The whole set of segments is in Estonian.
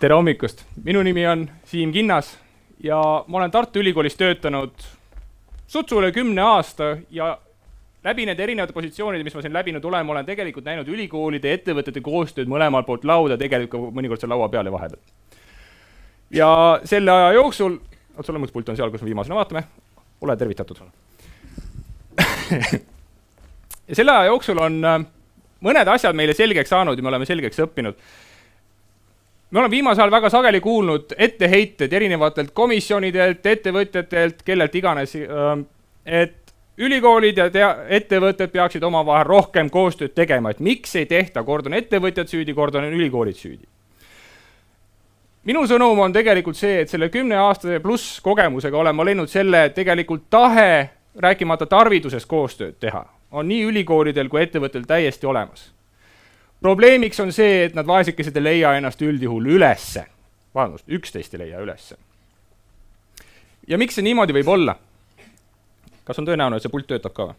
Tere hommikust! Minu nimi on Siim Kinnas ja ma olen Tartu Ülikoolis töötanud sutsu üle 10 aasta ja läbi need erinevate positsioonide, mis ma siin läbinud olen, ma olen tegelikult näinud ülikoolide ja ettevõtete koostööd mõlemal poolt lauda, tegelikult mõnikord seal laua peal ja vahepeal. Ja selle aja jooksul, sul pult on seal, kus me viimasena vaatame, ole tervitatud. Ja selle aja jooksul on mõned asjad meile selgeks saanud ja me oleme selgeks õppinud. Me oleme viimasel ajal väga sageli kuulnud etteheited erinevatelt komisjonidelt, ettevõtjatelt, kellelt iganes, et ülikoolid ja ettevõtted peaksid omavahel rohkem koostööd tegema, et miks ei tehta, kord on ettevõtjad süüdi, kord on ülikoolid süüdi. Minu sõnum on tegelikult see, et selle 10 aastase pluss kogemusega olen ma leidnud selle, et tegelikult tahe, rääkimata tarvidusest koostööd teha, on nii ülikoolidel kui ettevõttel täiesti olemas. Probleemiks on see, et nad vaesikesed ei leia ennast üldjuhul ülesse. Vabandust, 11 ei leia ülesse. Ja miks see niimoodi võib olla? Kas on tõenäoline, et see pult töötab ka või?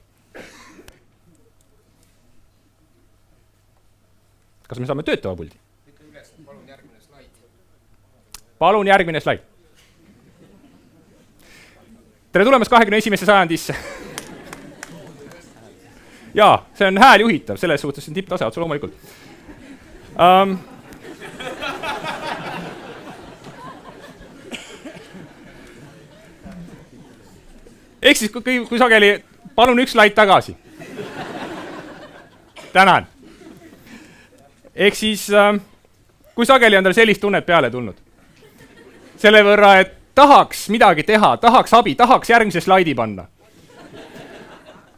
Kas me saame töötava puldi? Palun järgmine slaid. Palun järgmine slaid. Tere tulemast 21. sajandisse. Jaa, see on hääl juhitav, selles suhtes see on tipptase, otse loomulikult. Ehk siis, kui sageli, palun üks slaid tagasi. Tänan. Ehk siis, kui sageli on tal sellist tunnet peale tulnud. Selle võrra, et tahaks midagi teha, tahaks abi, tahaks järgmise slaidi panna.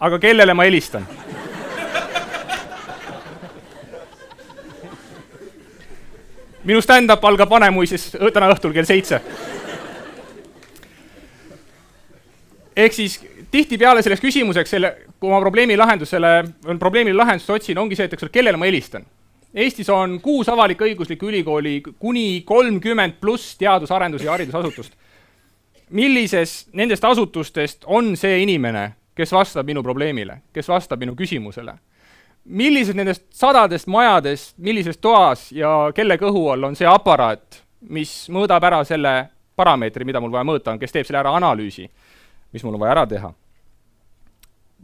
Aga kellele ma helistan? Minu stand-up algab Vanemuises täna õhtul kell 7. Ehk siis tihti peale selleks küsimuseks, kui ma probleemi lahendust otsin, ongi see, et kellele ma helistan. Eestis on 6 avalik-õiguslikku ülikooli kuni 30 pluss teadus-arendus- ja haridusasutust. Millises nendest asutustest on see inimene, kes vastab minu probleemile, kes vastab minu küsimusele? Millised nendest sadadest majadest, millises toas ja kelle kõhu all on see aparaat, mis mõõdab ära selle parameetri, mida mul vaja mõõta on, kes teeb selle ära analüüsi, mis mul on vaja ära teha?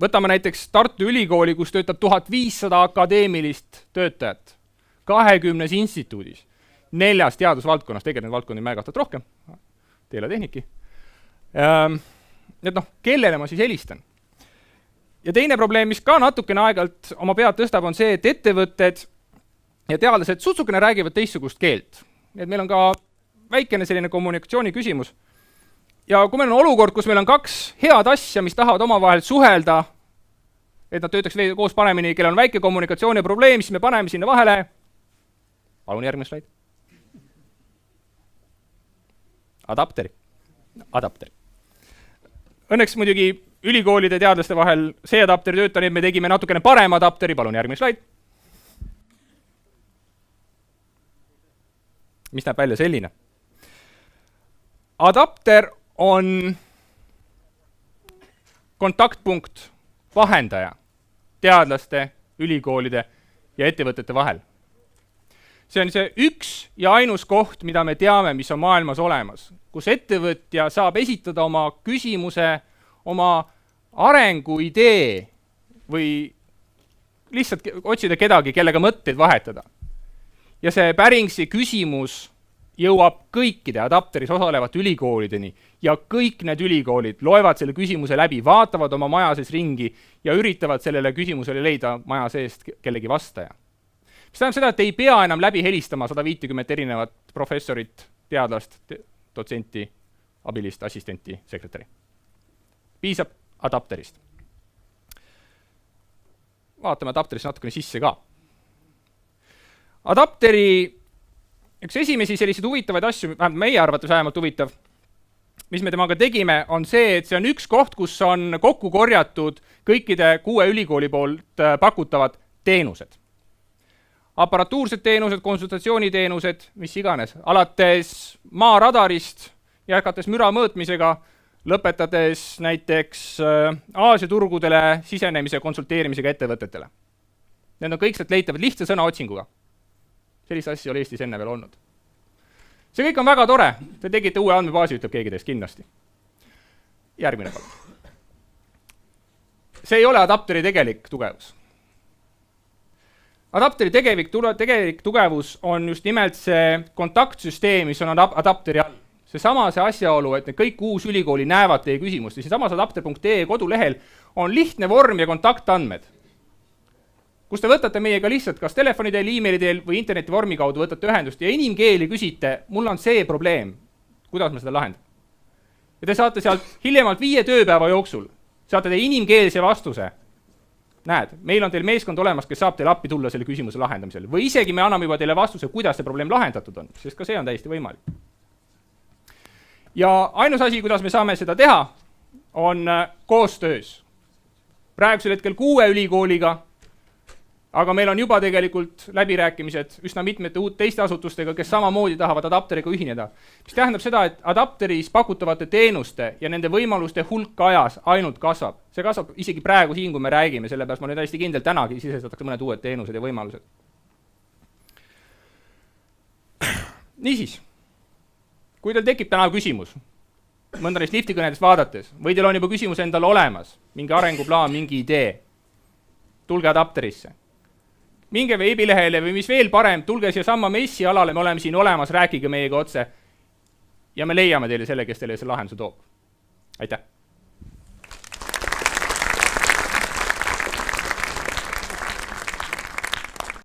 Võtame näiteks Tartu Ülikooli, kus töötab 1500 akadeemilist töötajat, 20 instituudis, 4 teadusvaldkonnas, tegelikult need valdkondi märgatavad rohkem, teeletehnikki. Et kellele ma siis helistan? Ja teine probleem, mis ka natukene aegalt oma pead tõstab, on see, et ettevõtted ja teadlased sutsukene räägivad teistsugust keelt. Et meil on ka väikene selline kommunikatsiooni küsimus. Ja kui meil on olukord, kus meil on 2 head asja, mis tahavad omavahel suhelda, et nad töötaks koos paremini, kellel on väike kommunikatsiooni probleem, siis me paneme sinna vahele. Palun järgmine slaid. Adapteri. Õnneks muidugi ülikoolide teadlaste vahel see adapteri tööta, me tegime natukene parem adapteri, palun järgmine slaid. Mis näeb välja selline? Adapter on kontaktpunkt, vahendaja teadlaste, ülikoolide ja ettevõtete vahel. See on see üks ja ainus koht, mida me teame, mis on maailmas olemas, kus ettevõtja saab esitada oma küsimuse, oma arenguidee või lihtsalt otsida kedagi, kellega mõtteid vahetada. Ja see päring, see küsimus jõuab kõikide adapteris osalevate ülikoolideni ja kõik need ülikoolid loevad selle küsimuse läbi, vaatavad oma maja sees ringi ja üritavad sellele küsimusele leida maja seest kellegi vastaja. Mis tähendab seda, et ei pea enam läbi helistama 150 erinevat professorit, teadlast, dotsenti, abilist, assistenti, sekretäri. Piisab adapterist. Vaatame adapterist natukene sisse ka. Adapteri üks esimesi selliseid huvitavaid asju, vähemalt meie arvates vähemalt huvitav, mis me temaga tegime, on see, et see on üks koht, kus on kokku korjatud kõikide 6 ülikooli poolt pakutavad teenused. Aparatuursed teenused, konsultatsiooniteenused, mis iganes, alates maaradarist, jätkates müra mõõtmisega, lõpetades näiteks Aasia turgudele sisenemise konsulteerimisega ettevõtetele. Need on kõik sealt leitavad lihtsa sõna otsinguga. Sellist asja ei ole Eestis enne veel olnud. see kõik on väga tore, te tegite uue andmebaasi, ütleb keegi teist kindlasti. Järgmine palun. See ei ole adapteri tegelik tugevus. Adapteri tegelik tugevus on just nimelt see kontaktsüsteem, mis on adapteri all. See asjaolu, et kõik uus ülikooli näevad teie küsimust ja samas adapter.ee kodulehel on lihtne vorm ja kontaktandmed, kus te võtate meiega lihtsalt kas telefoni teel, emaili teel või interneti vormi kaudu võtate ühendust ja inimkeeli küsite, mul on see probleem, kuidas ma seda lahendan. Ja te saate sealt hiljemalt 5 tööpäeva jooksul, saate te inimkeelse vastuse. Näed, meil on teil meeskond olemas, kes saab teile appi tulla selle küsimuse lahendamisel. Või isegi me anname juba teile vastuse, kuidas see probleem lahendatud on, sest ka see on täiesti võimalik. Ja ainus asi, kuidas me saame seda teha, on koostöös. Praegusel hetkel 6 ülikooliga, aga meil on juba tegelikult läbirääkimised üsna mitmete teiste asutustega, kes samamoodi tahavad adapteriga ühineda. Mis tähendab seda, et adapteris pakutavate teenuste ja nende võimaluste hulk ajas ainult kasvab. See kasvab isegi praegu siin, kui me räägime, sellepärast ma nüüd hästi kindel tänagi sisestatakse mõned uued teenused ja võimalused. Niisiis, kui teil tekib täna küsimus, mõnda neist liftikõnedest vaadates, või teil on juba küsimus endal olemas, mingi arenguplaan, mingi idee, tulge adapterisse. Minge veebilehele või mis veel parem, tulge siia samma messi alale, me oleme siin olemas, rääkige meiega otse ja me leiame teile selle, kes teile selle lahenduse toob. Aitäh!